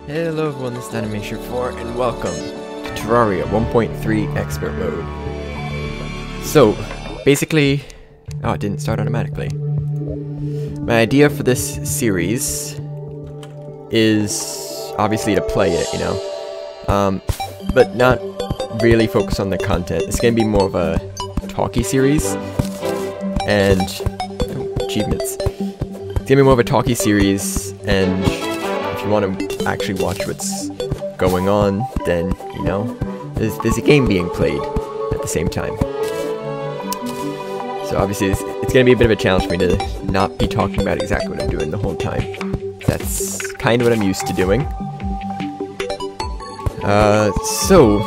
Hello everyone, this is Animation4 and welcome to Terraria 1.3 Expert Mode. So, basically... Oh, it didn't start automatically. My idea for this series is obviously to play it, you know. But not really focus on the content. It's going to be more of a talky series. And... oh, achievements. It's going to be more of a talky series, and if you want to actually watch what's going on, then, you know, there's a game being played at the same time. So obviously it's going to be a bit of a challenge for me to not be talking about exactly what I'm doing the whole time. That's kind of what I'm used to doing. So,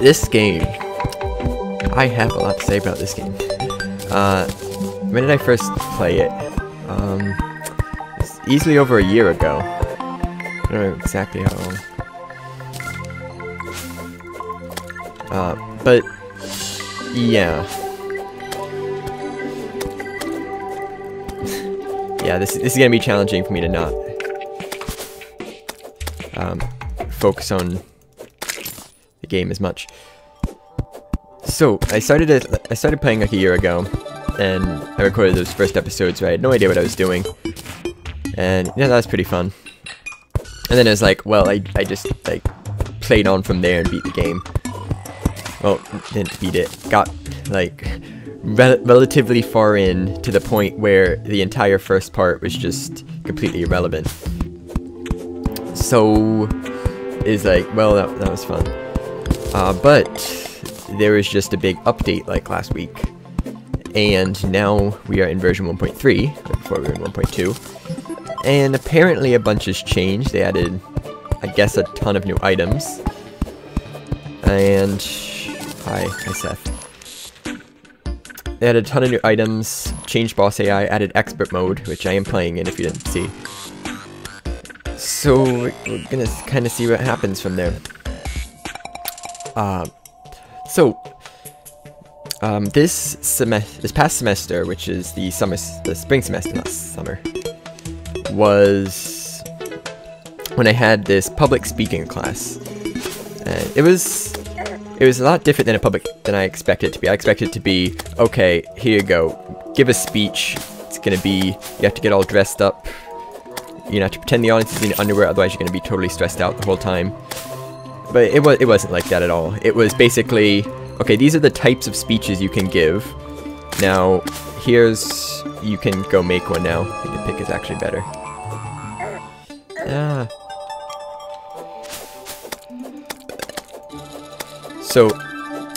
this game, I have a lot to say about this game. When did I first play it? It's easily over a year ago. I don't know exactly how long. But, yeah. Yeah, this is gonna be challenging for me to not focus on the game as much. So I started playing like a year ago, and I recorded those first episodes where I had no idea what I was doing, and yeah, that was pretty fun. And then it was like, well, I just like played on from there and beat the game. Well, didn't beat it. Got like relatively far in to the point where the entire first part was just completely irrelevant. So it's like, well, that was fun. But there was just a big update like last week, and now we are in version 1.3. Before we were in 1.2. And apparently a bunch has changed. They added, I guess, a ton of new items. And... hi Seth. They added a ton of new items, changed boss AI, added expert mode, which I am playing in if you didn't see. So, we're gonna kind of see what happens from there. This past semester, which is the spring semester, not summer, was when I had this public speaking class. And it was a lot different than I expected it to be. I expected it to be, okay, here you go, give a speech. It's gonna be, you have to get all dressed up. You have to pretend the audience is in underwear, otherwise you're gonna be totally stressed out the whole time. But it wasn't like that at all. It was basically, okay, these are the types of speeches you can give. Now, you can go make one now. I think the pick is actually better. So,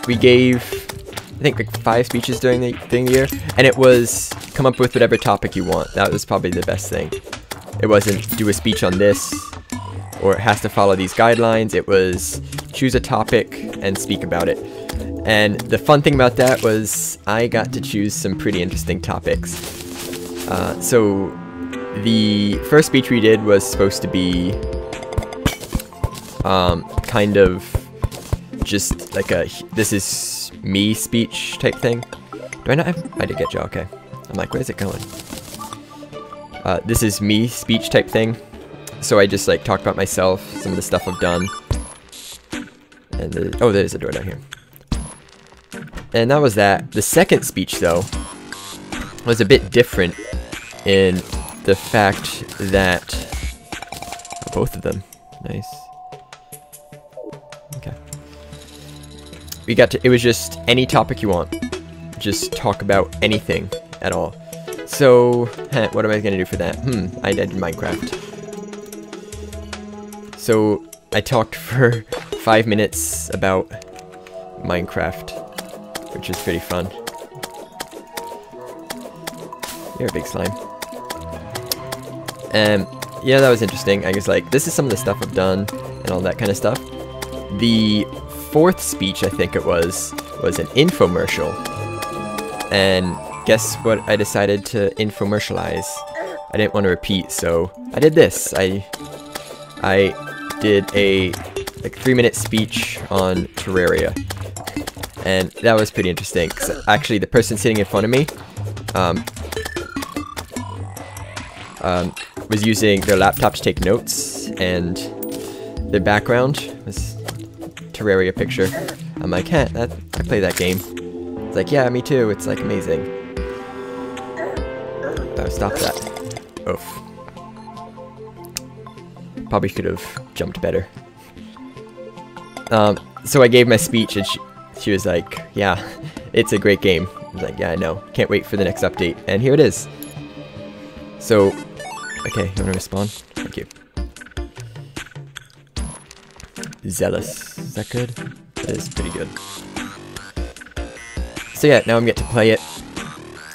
we gave, I think, like 5 speeches during the year, and it was, come up with whatever topic you want. That was probably the best thing. It wasn't, do a speech on this, or it has to follow these guidelines. It was, choose a topic and speak about it. And the fun thing about that was, I got to choose some pretty interesting topics. So, the first speech we did was supposed to be, kind of, just like a this is me speech type thing. Do I not have, I did get you, okay. I'm like, where's it going? This is me speech type thing. So I just like talked about myself, some of the stuff I've done. And oh, there's a door down here. And that was that. The second speech though was a bit different in the fact that both of them, nice. Okay. It was just any topic you want. Just talk about anything at all. So, what am I gonna do for that? I did Minecraft. So, I talked for 5 minutes about Minecraft, which is pretty fun. You're a big slime. Yeah, that was interesting. I was like, this is some of the stuff I've done, and all that kind of stuff. The fourth speech, I think it was an infomercial. And guess what I decided to infomercialize? I didn't want to repeat, so I did this. I did a like 3-minute speech on Terraria. And that was pretty interesting, because actually the person sitting in front of me was using their laptop to take notes, and the background was Terraria picture. I'm like, I play that game. It's like, yeah, me too. It's like amazing. Oh, stop that. Oof. Probably could have jumped better. So I gave my speech, and she was like, yeah, it's a great game. I was like, yeah, I know. Can't wait for the next update. And here it is. So, okay, you want to respond? Thank you. Zealous. Is that good? It is pretty good. So yeah, now I'm getting to play it,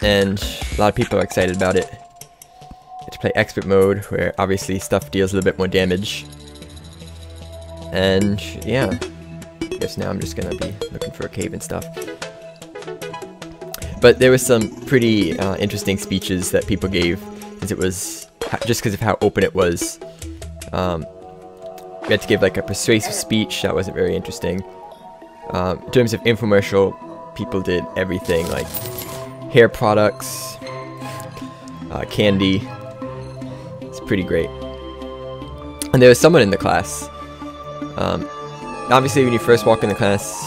and a lot of people are excited about it. Get to play expert mode, where obviously stuff deals a little bit more damage. And yeah, I guess now I'm just gonna be looking for a cave and stuff. But there was some pretty interesting speeches that people gave, since it was just because of how open it was. We had to give like a persuasive speech that wasn't very interesting. In terms of infomercial, people did everything, like hair products, candy. It's pretty great. And there was someone in the class. Obviously, when you first walk in the class,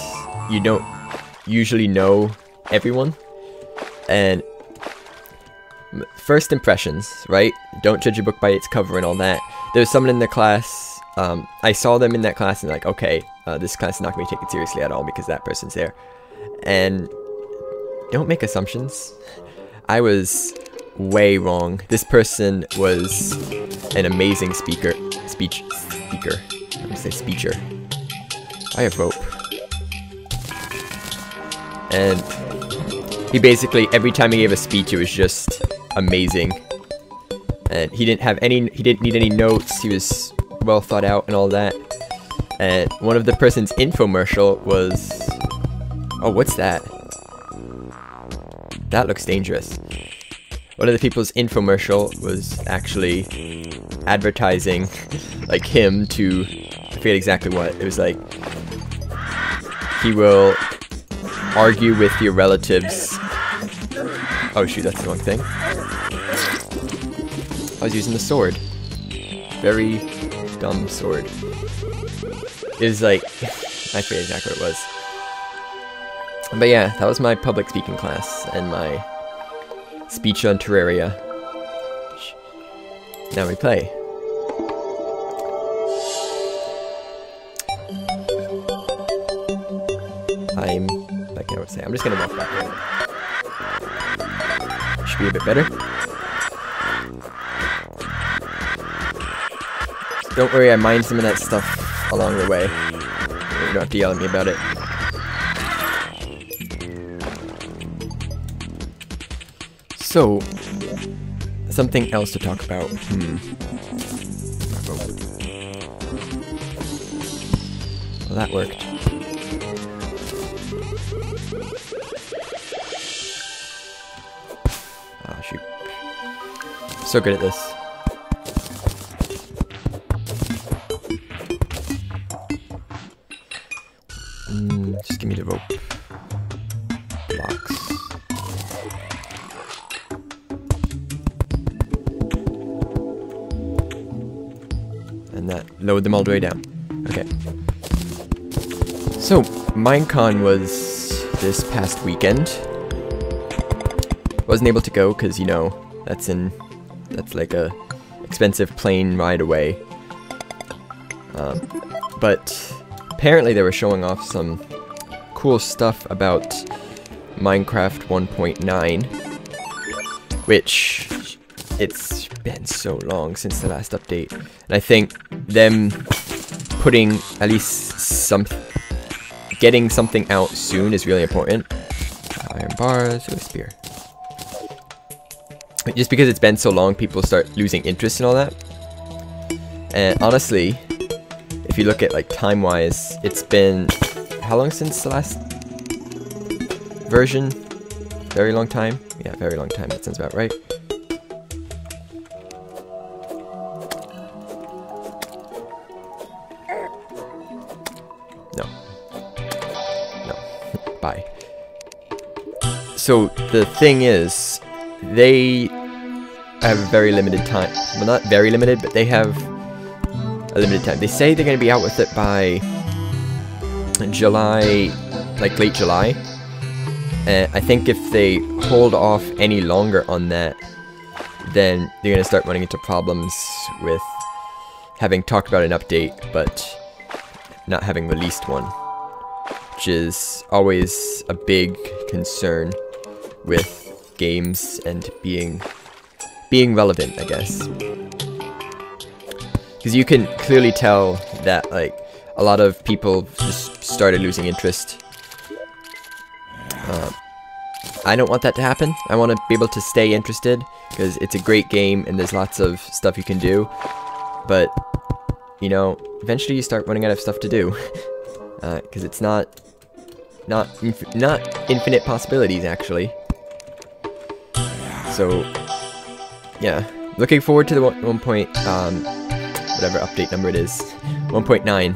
you don't usually know everyone. And first impressions, right? Don't judge a book by its cover and all that. There was someone in the class. I saw them in that class and like, okay, this class is not going to be taken seriously at all because that person's there. And don't make assumptions. I was way wrong. This person was an amazing speaker. I'm gonna say speecher. I have rope. And he basically, every time he gave a speech, it was just amazing. And he didn't need any notes. He was well thought out and all that. And one of the person's infomercial was, oh, what's that? That looks dangerous. One of the people's infomercial was actually advertising like him to, I forget exactly what. It was like, he will argue with your relatives. Oh shoot, that's the wrong thing. I was using the sword. Very dumb sword. It was like, I forget exactly what it was. But yeah, that was my public speaking class and my speech on Terraria. Now we play. I'm just gonna walk back there. Should be a bit better. Don't worry, I mined some of that stuff along the way. You don't have to yell at me about it. So, something else to talk about. Well, that worked. Ah, shoot. So good at this. Just give me the rope. Blocks. And that lowered them all the way down. Okay. So, Minecon was this past weekend. Wasn't able to go because, you know, that's like a expensive plane ride away. But apparently they were showing off some cool stuff about Minecraft 1.9, which it's been so long since the last update, and I think them putting at least getting something out soon is really important. Iron bars, or a spear. Just because it's been so long, people start losing interest in all that. And honestly, if you look at like time-wise, it's been how long since the last version? Very long time? Yeah, very long time. That sounds about right. No. Bye. So the thing is, they have a very limited time. Well, not very limited, but they have a limited time. They say they're going to be out with it by July, like late July. And I think if they hold off any longer on that, then they're going to start running into problems with having talked about an update, but not having released one, which is always a big concern with games and being relevant, I guess. Because you can clearly tell that, like, a lot of people just started losing interest. I don't want that to happen. I want to be able to stay interested, because it's a great game and there's lots of stuff you can do. But, you know, eventually you start running out of stuff to do. Because it's not infinite possibilities, actually. So, yeah. Looking forward to the whatever update number it is. 1.9.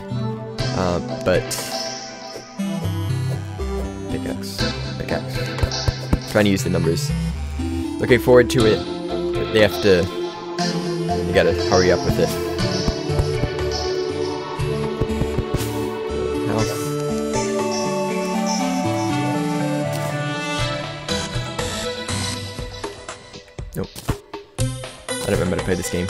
But... Pickaxe. Trying to use the numbers. Looking forward to it, but they gotta hurry up with it. House. Nope. I don't remember to play this game.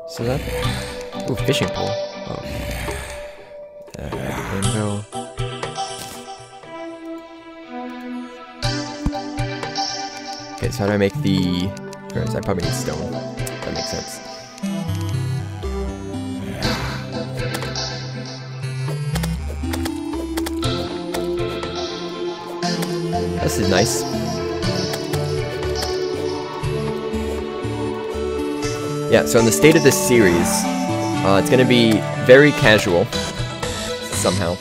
So that... Ooh, fishing pole. Oh. Rainbow. Okay, so how do I make the... First, I probably need stone. That makes sense. This is nice. Yeah, so in the state of this series, it's going to be very casual, somehow,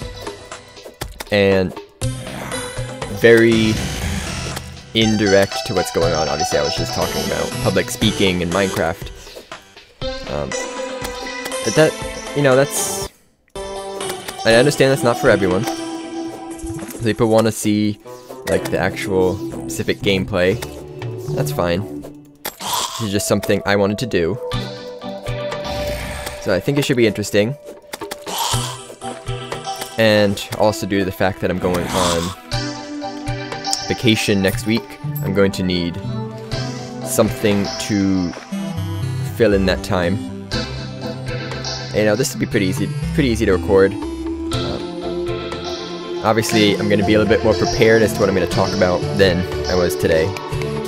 and very indirect to what's going on. Obviously, I was just talking about public speaking in Minecraft. But that, you know, that's... I understand that's not for everyone. People want to see, like, the actual specific gameplay. That's fine. This is just something I wanted to do. So I think it should be interesting. And also due to the fact that I'm going on vacation next week, I'm going to need something to fill in that time. And, you know, this would be pretty easy to record. Obviously, I'm going to be a little bit more prepared as to what I'm going to talk about than I was today.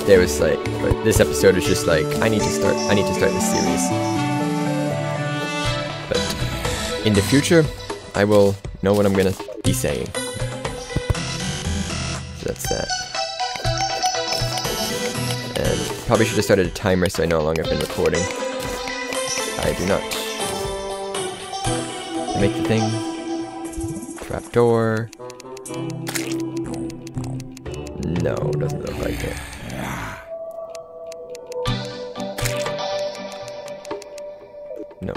There was like, but this episode was just like, I need to start this series. But in the future, I will know what I'm gonna be saying. So that's that. And probably should have started a timer so I know how long I've been recording. I do not. Make the thing. Trapdoor. No, doesn't look like it. No.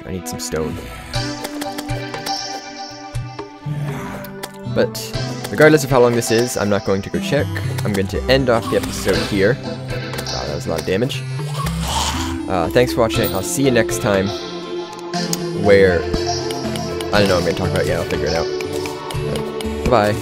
I need some stone. But regardless of how long this is, I'm not going to go check. I'm going to end off the episode here. Wow, that was a lot of damage. Thanks for watching. I'll see you next time. Where... I don't know what I'm going to talk about yet. I'll figure it out. Bye-bye.